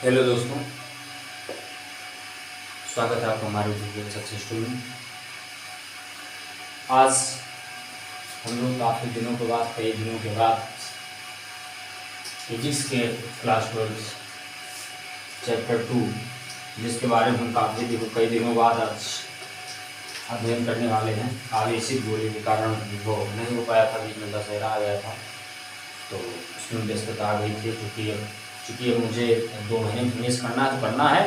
Hello दोस्तों, स्वागत है आपका हमारे वीडियो सक्सेस स्टोरी में। आज हम लोग काफ़ी दिनों के बाद, कई दिनों के बाद फिजिक्स के क्लास 12 चैप्टर 2, जिसके बारे में हम कई दिनों बाद आज अध्ययन करने वाले हैं। आवेशित गोले के कारण वो नहीं हो पाया था, बीच में दशहरा आ गया था तो उसमें व्यस्तता आ गई थी। चूँकि अब मुझे 2 महीने फिनिश करना है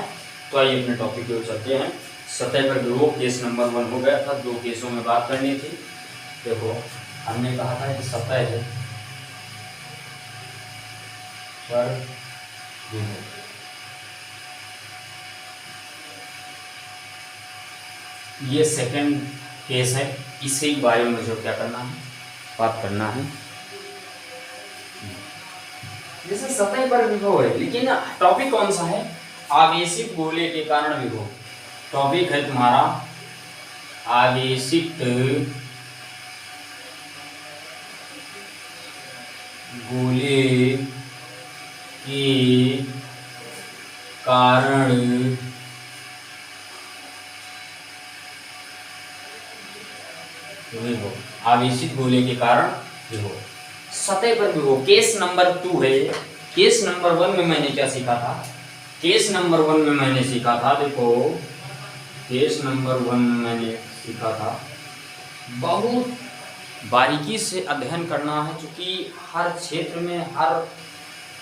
तो आइए अपने टॉपिक की ओर चलते हैं। सतह पर विभव केस नंबर 1 हो गया था। 2 केसों में बात करनी थी। देखो, हमने कहा था कि सतह है पर विभव, ये सेकंड केस है। इसी बारे में मुझे क्या करना है, बात करना है। जैसे सतह पर विभव है, लेकिन टॉपिक कौन सा है? आवेशित गोले के कारण विभव। टॉपिक है तुम्हारा आवेशित गोले के कारण विभव। आवेशित गोले के कारण विभव, सतह पर विभव। केस नंबर 2 है। केस नंबर 1 में मैंने क्या सीखा था? केस नंबर 1 में मैंने सीखा था, देखो केस नंबर 1 में मैंने सीखा था, बहुत बारीकी से अध्ययन करना है। क्योंकि हर क्षेत्र में हर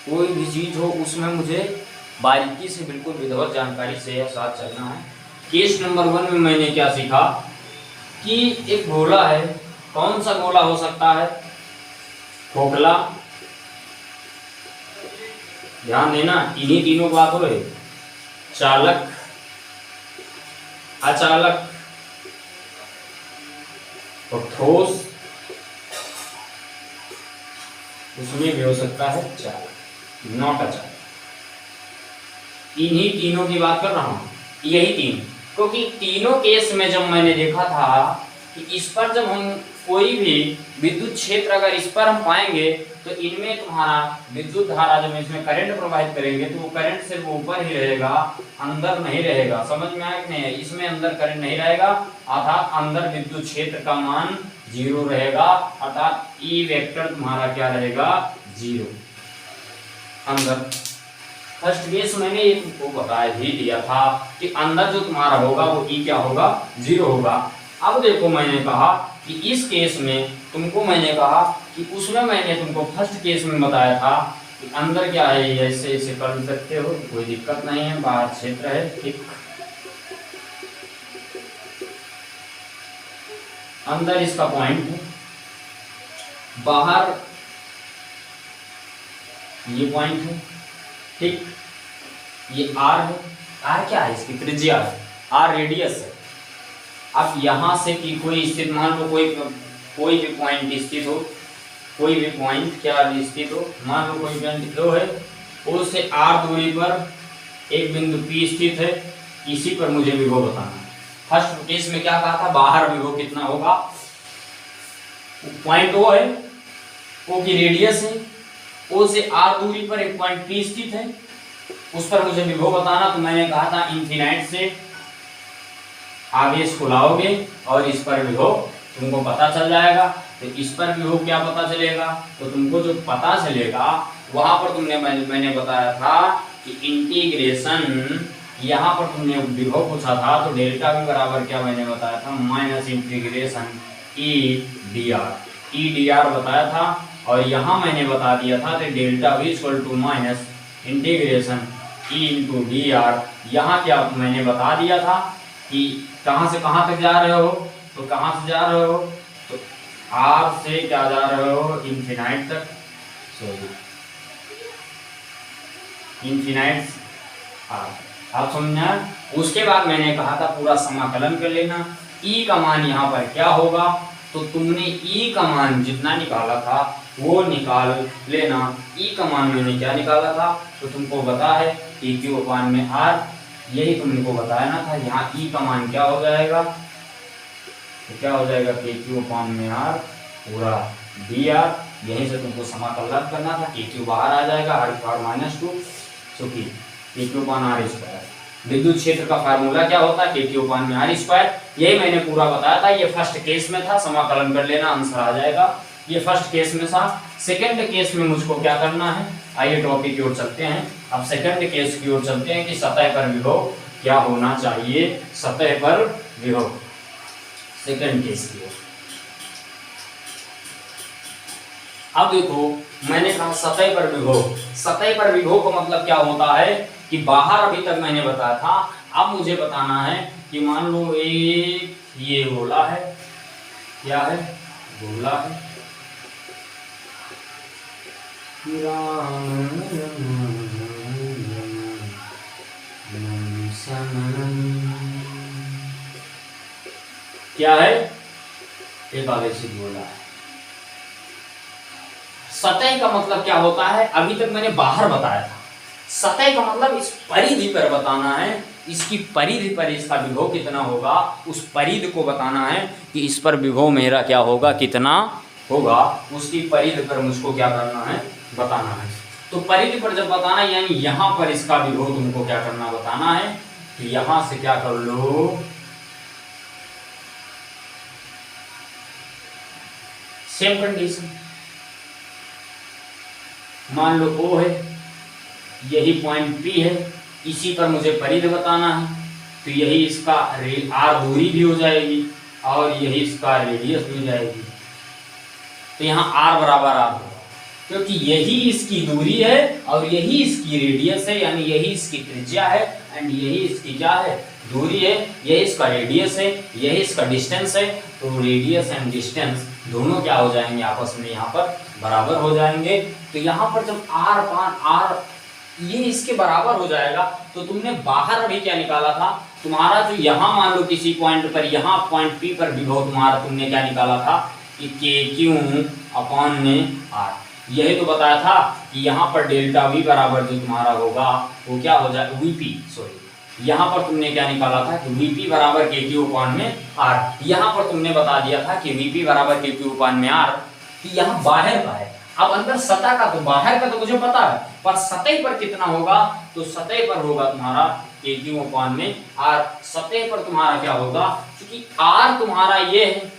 कोई भी चीज़ हो उसमें मुझे बारीकी से बिल्कुल विधिवत जानकारी से साथ चलना है। केस नंबर 1 में मैंने क्या सीखा कि एक गोला है। कौन सा गोला हो सकता है? खोखला, ध्यान देना, इन्हीं तीनों बात हो रही। चालक, अचालक और ठोस, उसमें भी हो सकता है चालक, नॉट अचालक। इन्हीं तीनों की बात कर रहा हूं, यही तीन। क्योंकि तीनों केस में जब मैंने देखा था कि इस पर जब हम कोई भी विद्युत क्षेत्र अगर इस पर हम पाएंगे तो इनमें तुम्हारा विद्युत धारा, जब इसमें करंट प्रवाहित करेंगे तो वो करंट सिर्फ ऊपर ही रहेगा, अंदर नहीं रहेगा। समझ में आया कि नहीं? इसमें अंदर करंट नहीं रहेगा, अर्थात अंदर विद्युत क्षेत्र का मान 0 रहेगा, अर्थात ई वेक्टर तुम्हारा क्या रहेगा? 0 अंदर। फर्स्ट केस मैंने ये तुमको बता ही दिया था कि अंदर जो तुम्हारा होगा वो ई क्या होगा? 0 होगा। अब देखो, मैंने कहा कि इस केस में तुमको मैंने कहा कि उसमें मैंने तुमको फर्स्ट केस में बताया था कि अंदर क्या है, ऐसे ऐसे कर सकते हो, कोई दिक्कत नहीं है, बाहर क्षेत्र है, ठीक। अंदर इसका पॉइंट है, बाहर ये पॉइंट है, ठीक। ये आर है। आर क्या है? इसकी त्रिज्या है, आर रेडियस है। अब यहां से कि कोई स्थित, मान लो कोई भी पॉइंट स्थित हो, कोई भी पॉइंट क्या स्थित हो, मान लो कोई पॉइंट लो है, उससे आर दूरी पर एक बिंदु पी स्थित है, इसी पर मुझे विभव बताना है। फर्स्ट केस में क्या कहा था? बाहर विभव कितना होगा? पॉइंट ओ है, ओ की रेडियस है, ओ से आर दूरी पर एक पॉइंट पी स्थित है, उस पर मुझे विभव बताना। तो मैंने कहा था इन्फिनाइट से आवेश को लाओगे और इस पर विभव तुमको पता चल जाएगा। तो इस पर विभव क्या पता चलेगा? तो तुमको जो पता चलेगा वहां पर मैंने बताया था कि इंटीग्रेशन, यहाँ पर तुमने विभव पूछा था तो डेल्टा भी बराबर क्या मैंने बताया था? Minus integration E D R बताया था। और यहाँ मैंने बता दिया था कि डेल्टा भी equal to minus integration E into D R. यहाँ क्या मैंने बता दिया था कि कहाँ से कहाँ तक जा रहे हो? तो कहाँ से जा रहे हो? तो आर से क्या जा रहे हो? इन्फिनाइट तक, सॉरी इन्फिनाइट आर। आप समझना। उसके बाद मैंने कहा था पूरा समाकलन कर लेना। ई का मान यहाँ पर क्या होगा? तो तुमने ई का मान जितना निकाला था वो निकाल लेना। ई का मान मैंने क्या निकाला था? तो तुमको बता है कि क्यू अपान में आर, यही तुमको बताया ना था। यहाँ ई का मान क्या हो जाएगा? तो क्या हो जाएगा? के क्यू अपान में आर पूरा डी आर। यहीं से तुमको समाकलन करना था। के क्यू बाहर आ जाएगा, हर पावर -2, चूंकि KQ/R²। विद्युत क्षेत्र का फार्मूला क्या होता है, KQ/R²। यही मैंने पूरा बताया था। ये फर्स्ट केस में था, समाकलन कर लेना, आंसर आ जाएगा। ये फर्स्ट केस में था। सेकंड केस में मुझको क्या करना है, आइए टॉपिक की ओर चलते हैं। अब सेकंड केस की ओर चलते हैं कि सतह पर विभव क्या होना चाहिए, सतह पर विभव, सेकंड केस की ओर। अब देखो, मैंने कहा सतह पर विभव। सतह पर विभव का मतलब क्या होता है कि बाहर अभी तक मैंने बताया था। अब मुझे बताना है कि मान लो एक ये गोला है, क्या है, गोला है, क्या है, एक आवेशित गोला है। सतह का मतलब क्या होता है, अभी तक मैंने बाहर बताया था। सतह का मतलब इस परिधि पर बताना है, इसकी परिधि पर इसका विभव कितना होगा, उस परिधि को बताना है कि इस पर विभव मेरा क्या होगा, कितना होगा, उसकी परिधि पर मुझको क्या करना है, बताना है। तो परिधि पर जब बताना है, यानी यहां पर इसका विभव तुमको क्या करना, बताना है। तो यहां से क्या कर लो, सेम कंडीशन, मान लो O है, यही पॉइंट P है, इसी पर मुझे परिधि बताना है। तो यही इसका R दूरी भी हो जाएगी और यही इसका रेडियस भी हो जाएगी। तो यहाँ R बराबर R होगा, क्योंकि यही इसकी दूरी है और यही इसकी रेडियस है, यानी यही इसकी त्रिज्या है एंड यही इसकी क्या है, दूरी है। यही इसका रेडियस है, यही इसका डिस्टेंस है। तो रेडियस एंड डिस्टेंस दोनों क्या हो जाएंगे, आपस में यहाँ पर बराबर हो जाएंगे। तो यहाँ पर जब R ये इसके बराबर हो जाएगा, तो तुमने बाहर अभी क्या निकाला था, तुम्हारा जो यहाँ मान लो किसी पॉइंट पर, यहाँ पॉइंट P पर विभव तुम्हारा तुमने क्या निकाला था कि KQ/R। यही तो बताया था कि यहाँ पर डेल्टा V बराबर जो तुम्हारा होगा वो क्या हो जाए, VP, सॉरी, यहाँ पर तुमने क्या निकाला था कि VP बराबर KQ/R। यहाँ पर तुमने बता दिया था कि VP बराबर KQ/R। कि यहाँ बाहर का है, अब अंदर सतह का, तो बाहर का तो मुझे पता है, पर सतह पर कितना होगा, तो सतह पर होगा तुम्हारा KQ/R। सतह पर तुम्हारा क्या होगा, क्योंकि R तुम्हारा ये है,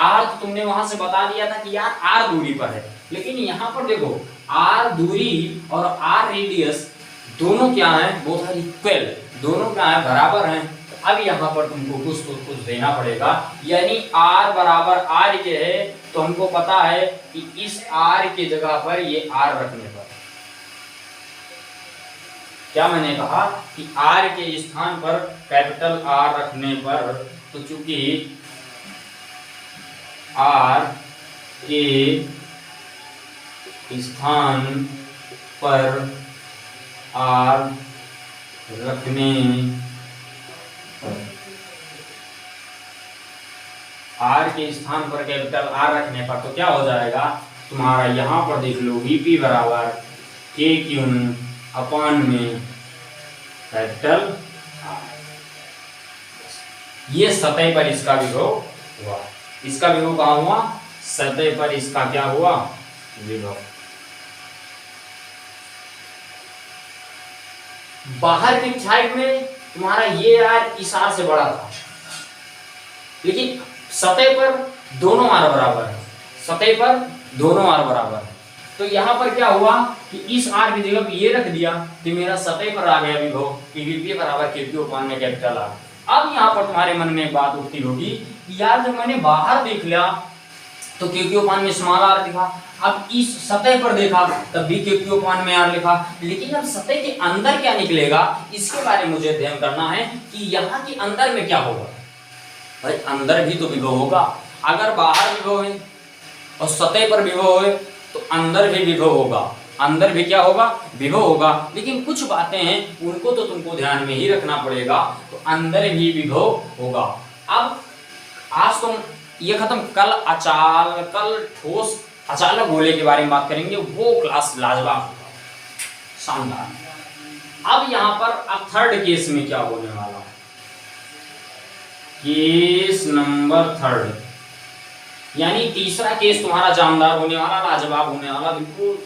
R तो तुमने वहां से बता दिया था कि यार R दूरी पर है, लेकिन यहाँ पर देखो R दूरी और R रेडियस दोनों क्या है, बोथ आर इक्वल, दोनों क्या है, बराबर हैं। अब यहाँ पर तुमको कुछ देना पड़ेगा, यानी R बराबर R के है, तो हमको पता है कि इस R की जगह पर ये R रखने पर, क्या मैंने कहा कि R के स्थान पर कैपिटल R रखने पर, तो चूंकि R के स्थान पर R रखने R के स्थान पर कैपिटल R रखने पर, तो क्या हो जाएगा तुम्हारा, यहाँ पर देख लो VP बराबर KQ अपॉन में कैपिटल R। ये सतह पर इसका विभव हुआ। इसका विभव कहाँ हुआ, सतह पर इसका क्या हुआ, विभव। बाहर की साइड में तुम्हारा ये R इस R से बड़ा था, लेकिन सतह पर दोनों R बराबर है, सतह पर दोनों R बराबर है। तो यहाँ पर क्या हुआ कि इस R की जगह ये रख दिया, तो मेरा सतह पर आ गया विभव कि VP बराबर KQ/में कैपिटल R। अब यहाँ पर तुम्हारे मन में एक बात उठती होगी कि यार जब मैंने बाहर देख लिया तो KQ/में स्मॉल R दिखा, अब इस सतह पर देखा तब भी KQ/में R लिखा, लेकिन अब सतह के अंदर क्या निकलेगा, इसके बारे में मुझे अध्ययन करना है कि यहाँ के अंदर में क्या होगा। भाई अंदर भी तो विभव होगा, अगर बाहर विभव है और सतह पर विभव है तो अंदर भी विभव होगा, अंदर भी क्या होगा, विभव होगा। लेकिन कुछ बातें हैं उनको तो तुमको ध्यान में ही रखना पड़ेगा, तो अंदर भी विभव होगा। अब आज तुम ये खत्म, कल ठोस अचालक गोले के बारे में बात करेंगे, वो क्लास लाजवाब शानदार। अब यहाँ पर अब थर्ड केस में क्या होने वाला है, केस नंबर थर्ड, यानी तीसरा केस तुम्हारा जानदार होने वाला, लाजवाब होने वाला, बिल्कुल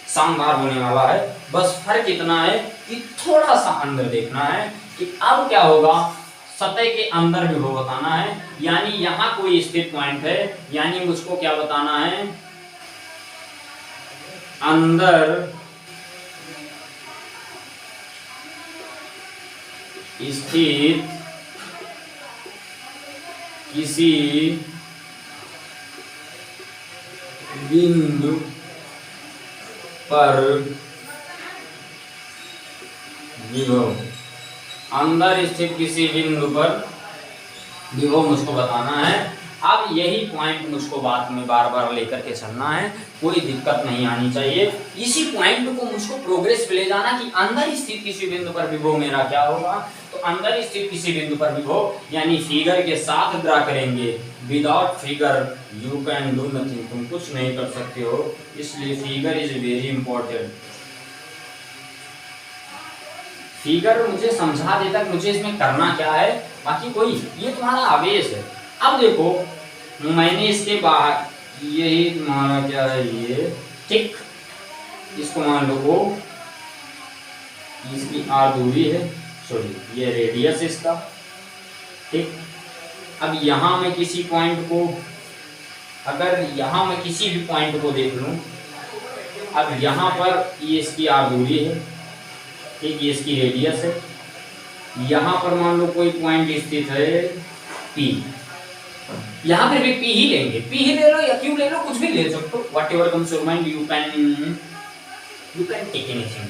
शानदार होने वाला है। बस फर्क इतना है कि थोड़ा सा अंदर देखना है कि अब क्या होगा, सतह के अंदर विभव बताना है, यानी यहाँ कोई स्थित पॉइंट है, यानी मुझको क्या बताना है, अंदर स्थित किसी बिंदु पर विभव, अंदर स्थित किसी बिंदु पर विभव मुझको बताना है। अब यही पॉइंट मुझको बाद में बार बार लेकर के चलना है, कोई दिक्कत नहीं आनी चाहिए। इसी पॉइंट को मुझको प्रोग्रेस पे ले जाना कि अंदर स्थित किसी बिंदु पर विभव मेरा क्या होगा। तो अंदर स्थित किसी बिंदु पर विभव यानी फिगर के साथ ड्रा करेंगे। Without figure you can do nothing, तुम कुछ नहीं कर सकते हो, इसलिए figure is very important. Figure मुझे समझा दे तक मुझे इसमें करना क्या है, बाकी कोई, ये तुम्हारा आवेश है। अब देखो मैंने इसके बाहर यही तुम्हारा क्या है, ये ठीक, इसको मान लो वो, इसकी आर दूरी है, सॉरी ये रेडियस इसका, ठीक। अब यहाँ मैं किसी पॉइंट को, अगर यहाँ मैं किसी भी पॉइंट को देख लूं, अब यहाँ पर ये इसकी आर दूरी है, ठीक, ये इसकी रेडियस है। यहाँ पर मान लो कोई पॉइंट स्थित है P, यहाँ पर भी P ही लेंगे, P ही ले लो या Q ले लो, कुछ भी ले सकते हो, whatever comes your mind you can take anything,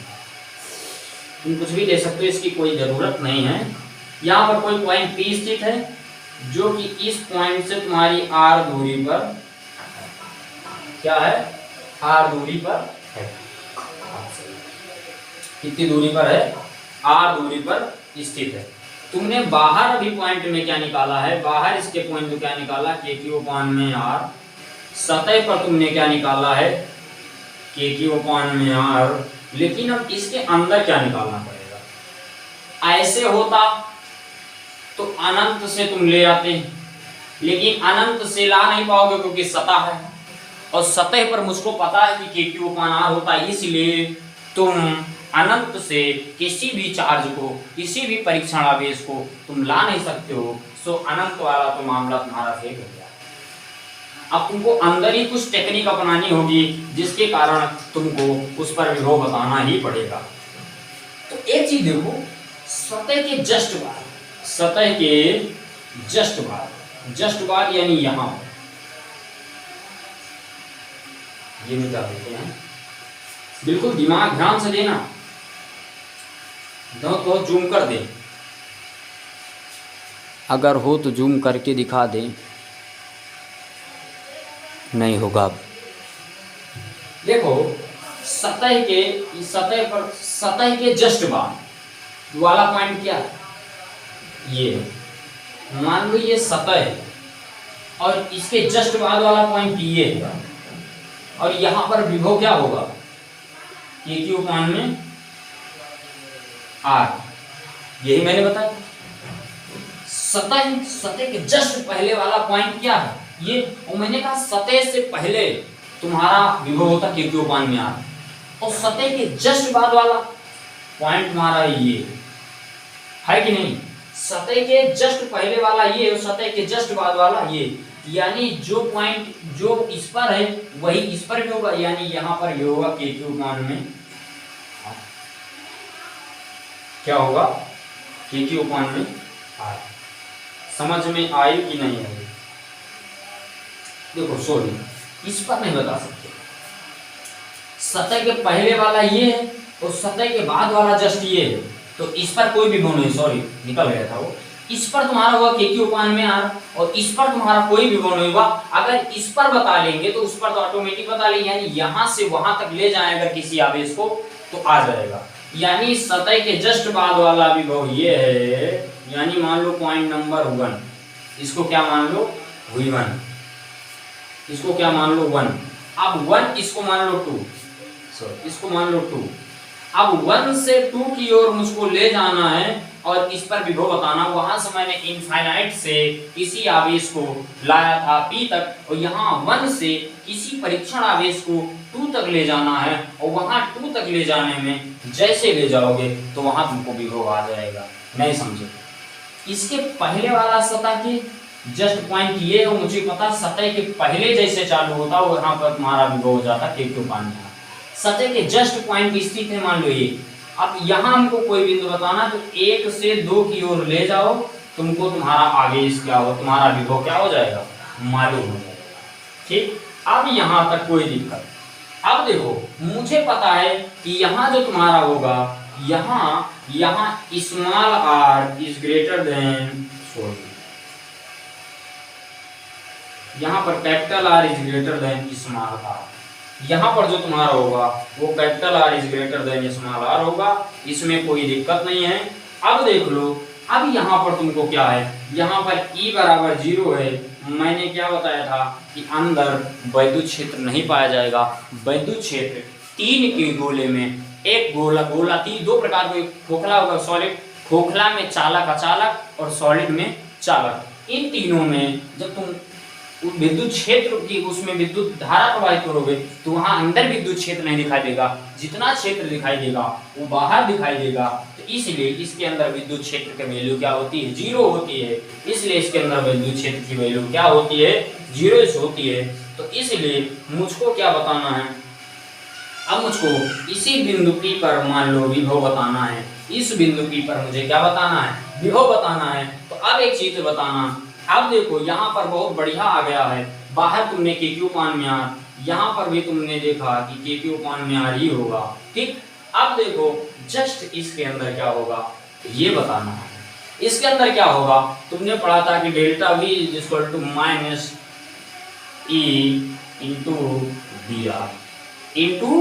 तुम कुछ भी ले सकते हो, इसकी कोई जरूरत नहीं है। यहाँ पर कोई पॉइंट P स्थित है जो कि इस पॉइंट से तुम्हारी R दूरी पर क्या है, R दूरी पर है, कितनी दूरी पर है, R दूरी पर स्थित है। तुमने बाहर अभी पॉइंट में क्या निकाला है, बाहर इसके पॉइंट में क्या निकाला, KQ में R, सतह पर तुमने क्या निकाला है, KQ में R, लेकिन अब इसके अंदर क्या निकालना पड़ेगा। ऐसे होता तो अनंत से तुम ले आते, लेकिन अनंत से ला नहीं पाओगे क्योंकि सतह है, और सतह पर मुझको पता है कि KQ/R होता है, इसलिए तुम अनंत से किसी भी चार्ज को, किसी भी परीक्षण आवेश को तुम ला नहीं सकते हो। सो अनंत वाला तो मामला तुम्हारा फेल हो गया। अब तुमको अंदर ही कुछ टेक्निक अपनानी होगी जिसके कारण तुमको उस पर विभव बताना ही पड़ेगा। तो एक चीज देखो, सतह के जस्ट बाद, सतह के जस्ट बाद, जस्ट बाद यानी यहां, ये मिटा देते हैं, बिल्कुल दिमाग ध्यान से देना, तो जूम कर दे, अगर हो तो जूम करके दिखा दे, नहीं होगा। देखो सतह के, सतह पर, सतह के जस्ट बाद वाला पॉइंट क्या है, ये मान लो ये सतह है और इसके जस्ट बाद वाला पॉइंट ये है, और यहां पर विभव क्या होगा, KQ में R, यही मैंने बताया। सतह, सतह के जस्ट पहले वाला पॉइंट क्या है, ये, और मैंने कहा सतह से पहले तुम्हारा विभव होता KQ में R, और सतह के जस्ट बाद वाला पॉइंट तुम्हारा ये है कि नहीं, सतह के जस्ट पहले वाला ये और सतह के जस्ट बाद वाला ये, यानी जो पॉइंट जो इस पर है वही इस पर भी होगा, यानी यहाँ पर ये होगा KQ में क्या होगा, KQ में R। समझ में आई कि नहीं आई? देखो सॉरी, इस पर नहीं बता सकते, सतह के पहले वाला ये है और सतह के बाद वाला जस्ट ये है, तो इस पर कोई भी विभव नहीं, सॉरी निकल गया था वो, इस पर तुम्हारा होगा KQ में R, और इस पर तुम्हारा कोई विभव नहीं होगा। अगर इस पर बता लेंगे तो उस पर तो ऑटोमेटिक बता लेंगे, यानी यहां से वहां तक ले जाए अगर किसी आवेश को तो आ जाएगा। यानी सतह के जस्ट बाद वाला विभव ये है, यानी मान लो पॉइंट नंबर 1, इसको क्या मान लो V1, इसको क्या मान लो 1, अब 1 इसको मान लो 2, सॉरी इसको मान लो 2, अब 1 से 2 की ओर मुझको ले जाना है और इस पर विभव बताना। वहां से मैंने इनफाइनाइट से किसी आवेश को लाया था P तक, और यहाँ 1 से किसी परीक्षण आवेश को टू तक ले जाना है, और वहां टू तक ले जाने में जैसे ले जाओगे तो वहां तुमको विभव आ जाएगा। नहीं समझे? इसके पहले वाला सतह के जस्ट पॉइंट ये है, मुझे पता सतह के पहले जैसे चालू होता है वहां पर तुम्हारा विभव हो जाता है K उपान में। सतह के जस्ट पॉइंट की स्थिति है, मान लो ये। अब यहाँ हमको कोई बिंदु बताना, तो 1 से 2 की ओर ले जाओ, तुमको तुम्हारा आगे क्या हो, तुम्हारा विभव क्या हो जाएगा, मालूम हो जाएगा। ठीक, अब यहाँ तक कोई दिक्कत। अब देखो मुझे पता है कि यहाँ जो तुम्हारा होगा, यहाँ small r is greater than, sorry यहाँ पर capital R is greater than small r। यहाँ पर जो तुम्हारा होगा वो capital R is greater than small r होगा, इसमें कोई दिक्कत नहीं है। अब देख लो, अब यहाँ पर तुमको क्या है, यहाँ पर E बराबर 0 है। मैंने क्या बताया था कि अंदर वैद्युत क्षेत्र नहीं पाया जाएगा। वैद्युत क्षेत्र 3 के गोले में, एक गोला 2 प्रकार के, खोखला होगा सॉलिड, खोखला में चालक अचालक और सॉलिड में चालक। इन तीनों में जब तुम विद्युत क्षेत्र की उसमें विद्युत धारा प्रवाहित करोगे तो वहां अंदर विद्युत क्षेत्र नहीं दिखाई देगा, जितना क्षेत्र दिखाई देगा वो बाहर दिखाई देगा। तो इसलिए इसके अंदर विद्युत क्षेत्र की वैल्यू क्या होती है, 0 होती है। इसलिए इसके अंदर विद्युत क्षेत्र की वैल्यू क्या होती है, 0 होती है। तो इसलिए मुझको क्या बताना है, अब मुझको इसी बिंदु P पर मान लो विभव बताना है। इस बिंदु P पर मुझे क्या बताना है, विभव बताना है। तो अब एक चीज बताना, अब देखो यहाँ पर बहुत बढ़िया आ गया है, बाहर तुमने KQ उपान में R, यहाँ पर भी तुमने देखा कि KQ उपान में R ही होगा। ठीक, अब देखो जस्ट इसके अंदर क्या होगा ये बताना है। इसके अंदर क्या होगा, तुमने पढ़ा था कि delta V is equal to minus E into D R into,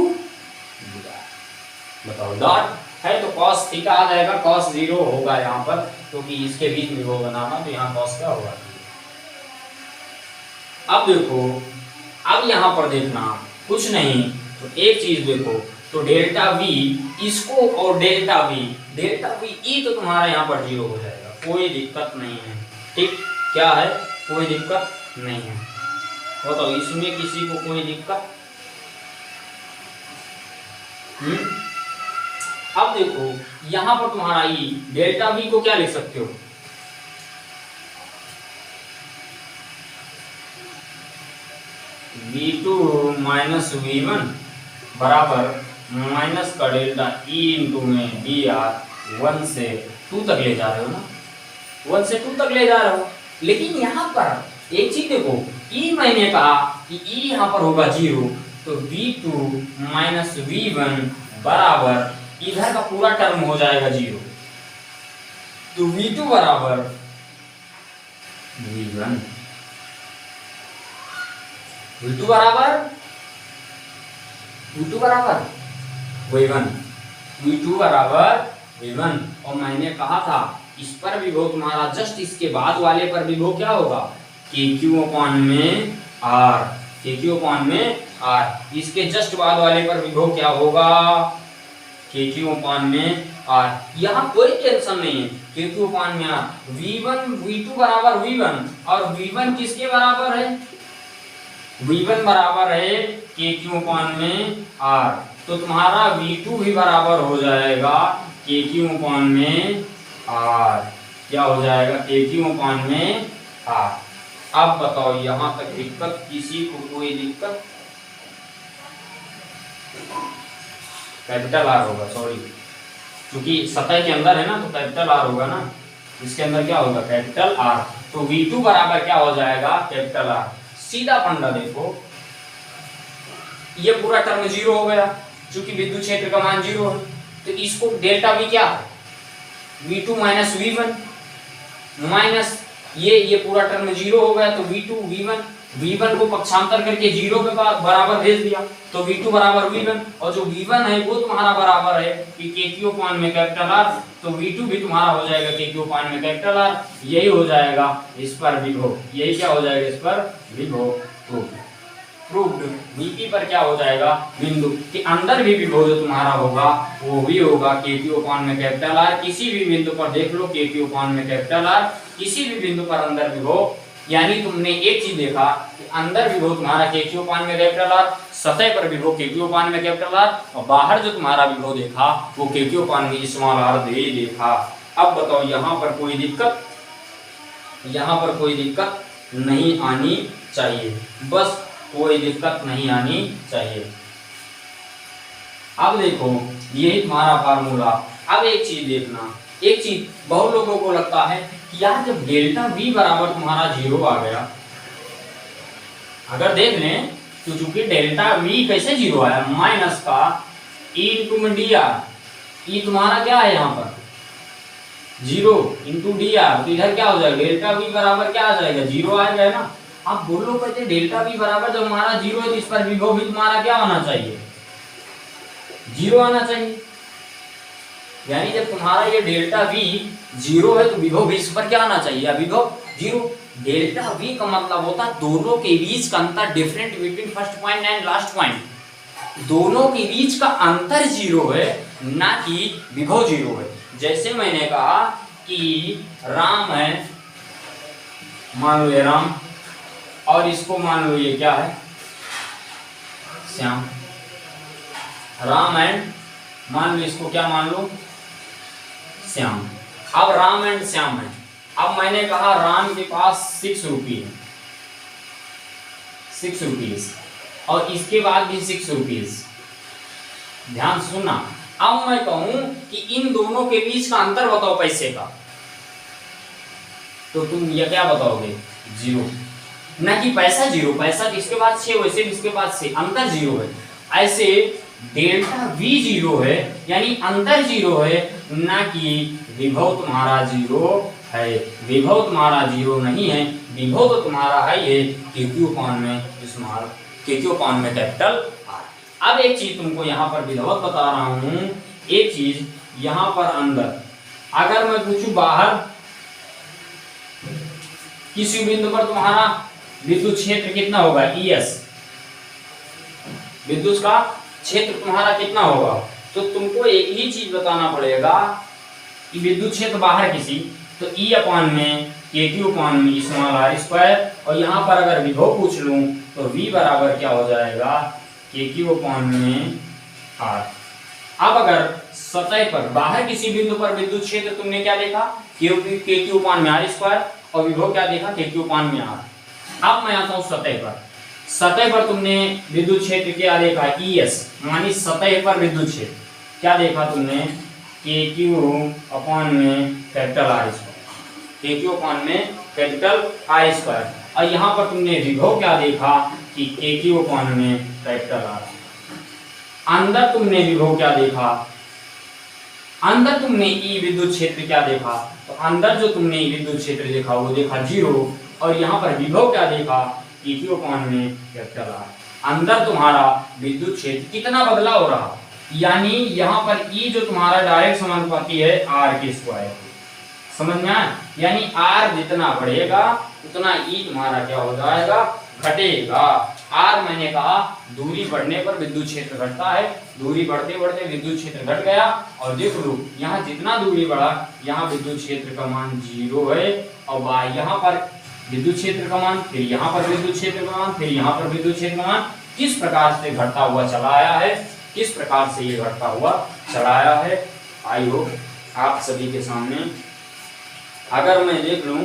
बताओ डॉट है तो cos थीटा आ जाएगा, cos 0 होगा यहाँ पर, क्योंकि इसके बीच में वो बनाना, तो यहाँ cos क्या होगा। अब देखो, अब यहाँ पर देखना कुछ नहीं, तो एक चीज देखो, तो डेल्टा V इसको और डेल्टा V ई तो तुम्हारा यहाँ पर 0 हो जाएगा, कोई दिक्कत नहीं है। ठीक, क्या है, कोई दिक्कत नहीं है। बताओ इसमें किसी को कोई दिक्कत? अब देखो यहाँ पर तुम्हारा ई, डेल्टा V को क्या लिख सकते हो, V2 माइनस V1 बराबर माइनस का डेल्टा E इंटू में डी आर। 1 से 2 तक ले जा रहे हो ना, 1 से 2 तक ले जा रहे हो। लेकिन यहाँ पर एक चीज देखो, E मैंने कहा कि E यहाँ पर होगा 0, तो V2 माइनस V1 बराबर इधर का पूरा टर्म हो जाएगा 0, तो V2 बराबर V1, V2 बराबर V2 बराबर V1, V2 बराबर V1। और मैंने कहा था इस पर विभव तुम्हारा जस्ट इसके बाद वाले पर विभव क्या होगा, KQ अपॉन में R, KQ अपॉन में R। इसके जस्ट बाद वाले पर विभव क्या होगा, KQ अपॉन में R। यहाँ कोई टेंशन नहीं है, KQ अपॉन में R। V2 बराबर V1, और V1 किसके बराबर है, V1 बराबर है KQ अपॉन में R। तो तुम्हारा V2 भी बराबर हो जाएगा KQ अपॉन में R। क्या हो जाएगा, KQ अपॉन में R। अब बताओ यहाँ तक दिक्कत, किसी को कोई दिक्कत? कैपिटल R होगा, सॉरी, क्योंकि सतह के अंदर है ना, तो कैपिटल R होगा ना, इसके अंदर क्या होगा, कैपिटल R। तो V2 बराबर क्या हो जाएगा, कैपिटल R। सीधा फंडा देखो, ये पूरा टर्म 0 हो गया, क्योंकि विद्युत क्षेत्र का मान 0 है। तो इसको डेल्टा V क्या है, V2 माइनस V1 माइनस ये पूरा टर्म 0 हो गया, तो V2 V1 को पक्षांतर करके 0 के बराबर भेज दिया, तो V2 बराबर V1। और जो V1 है वो तुम्हारा बराबर है कि KQ अपॉन में कैपिटल R, तो V2 भी तुम्हारा हो जाएगा KQ अपॉन में कैपिटल R। यही हो जाएगा इस पर विभव, यही क्या हो जाएगा इस पर विभव, प्रूव्ड। VP पर क्या हो जाएगा, बिंदु के अंदर भी विभव जो तुम्हारा होगा वो भी होगा KQ अपॉन में कैपिटल R। किसी भी बिंदु पर देख लो KQ अपॉन में कैपिटल R, किसी भी बिंदु पर अंदर विभव, यानी तुमने एक चीज देखा कि अंदर विभव तुम्हारा KQ अपॉन में कैपिटल R, सतह पर विभव k3 में कैपिटल R, और बाहर जो तुम्हारा विभव देखा वो k3 में स्मॉल r दे देखा। अब बताओ यहाँ पर कोई दिक्कत, यहाँ पर कोई दिक्कत नहीं आनी चाहिए, बस कोई दिक्कत नहीं आनी चाहिए। अब देखो यही तुम्हारा फार्मूला। अब एक चीज देखना, एक चीज बहुत लोगों को लगता है कि यार जब डेल्टा v बराबर तुम्हारा 0 आ गया, अगर देख लें तो चूंकि डेल्टा v कैसे 0 आया, माइनस का e इंटू में डी आर, ई तुम्हारा क्या है यहाँ पर 0 इंटू डी आर, तो इधर क्या हो जाएगा डेल्टा v बराबर क्या आ जाएगा 0 आ जाएगा ना। आप बोलो कहते डेल्टा v बराबर जब हमारा 0 है तो इस पर विभव भी तुम्हारा क्या होना चाहिए 0 आना चाहिए। यानी जब तुम्हारा ये डेल्टा v 0 है तो विभव भी इस पर क्या आना चाहिए, विभव 0। डेल्टा v का मतलब होता है दोनों के बीच का अंतर, different between first point and last point, दोनों के बीच का अंतर 0 है, ना कि विभव 0 है। जैसे मैंने कहा कि राम है, मान लो ये राम, और इसको मान लो ये क्या है श्याम, राम एंड मान लो इसको क्या मान लो श्याम। अब राम एंड श्याम है। अब मैंने कहा राम के पास 6 रुपये, 6 रुपीज, और इसके बाद भी 6 रुपीज। ध्यान से सुनना। अब मैं कहूं कि इन दोनों के बीच का अंतर बताओ पैसे का, तो तुम ये क्या बताओगे 0, ना कि पैसा 0, पैसा इसके बाद 6 वैसे भी इसके बाद 6, अंतर 0 है। ऐसे डेल्टा v 0 है यानी अंतर 0 है, ना कि विभव तुम्हारा 0 है। विभव तुम्हारा 0 नहीं है, विभव तो तुम्हारा है ये k3 में स्मॉल, k3 में कैपिटल R। अब एक चीज तुमको यहाँ पर विधवत बता रहा हूँ, एक चीज यहाँ पर अंदर अगर मैं पूछूं बाहर किसी बिंदु पर तुम्हारा विद्युत क्षेत्र कितना होगा ES, विद्युत का क्षेत्र तुम्हारा कितना होगा, तो तुमको एक ही चीज बताना पड़ेगा कि विद्युत क्षेत्र बाहर किसी, तो E अपान में k3 में स्मॉल r स्क्वायर, और यहाँ पर अगर विभव पूछ लूं तो V बराबर क्या हो जाएगा k3 में r। अब अगर सतह पर बाहर किसी बिंदु पर विद्युत क्षेत्र तुमने क्या देखा k3 में r स्क्वायर, और विभव क्या देखा k3 में r। अब मैं आता हूँ सतह पर। सतह पर तुमने विद्युत क्षेत्र क्या देखा ES, मानी सतह पर विद्युत क्षेत्र क्या देखा तुमने k3 में कैपिटल R स्क्वायर, k3 में कैपिटल R स्क्वायर, और यहाँ पर तुमने विभव क्या देखा कि k3 में कैपिटल R। अंदर तुमने विभव क्या देखा, अंदर तुमने E विद्युत क्षेत्र क्या देखा, तो अंदर जो तुमने E विद्युत क्षेत्र देखा वो देखा 0, और यहाँ पर विभव क्या देखा k3 में कैपिटल R। अंदर तुम्हारा विद्युत क्षेत्र कितना बदला हो रहा, यानी यहाँ पर E जो तुम्हारा डायरेक्ट समानुपाती है R के स्क्वायर, समझ में आया। यानी R जितना बढ़ेगा उतना E तुम्हारा क्या हो जाएगा घटेगा। R मैंने कहा दूरी बढ़ने पर विद्युत क्षेत्र घटता है, दूरी बढ़ते बढ़ते विद्युत क्षेत्र घट गया, और देख लो यहाँ जितना दूरी बढ़ा यहाँ विद्युत क्षेत्र का मान 0 है, और यहाँ पर विद्युत क्षेत्र का मान, फिर यहाँ पर विद्युत क्षेत्र का मान, फिर यहाँ पर विद्युत क्षेत्र का मान किस प्रकार से घटता हुआ चला आया है, किस प्रकार से ये घटता हुआ चला आया है। आई होप आप सभी के सामने। अगर मैं देख लूं,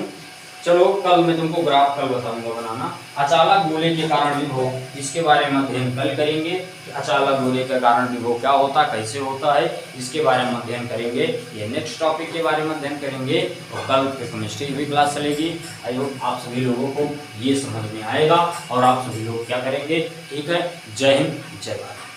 चलो कल मैं तुमको ग्राफ कल बताऊंगा बनाना, अचालक गोले के कारण विभव, इसके बारे में अध्ययन कल करेंगे कि अचालक गोले के कारण विभव क्या होता है, कैसे होता है, इसके बारे में अध्ययन करेंगे। ये नेक्स्ट टॉपिक के बारे में अध्ययन करेंगे, और कल केमिस्ट्री की भी क्लास चलेगी। आई होप आप सभी लोगों को ये समझ में आएगा और आप सभी लोग क्या करेंगे। ठीक है, जय हिंद, जय भारत।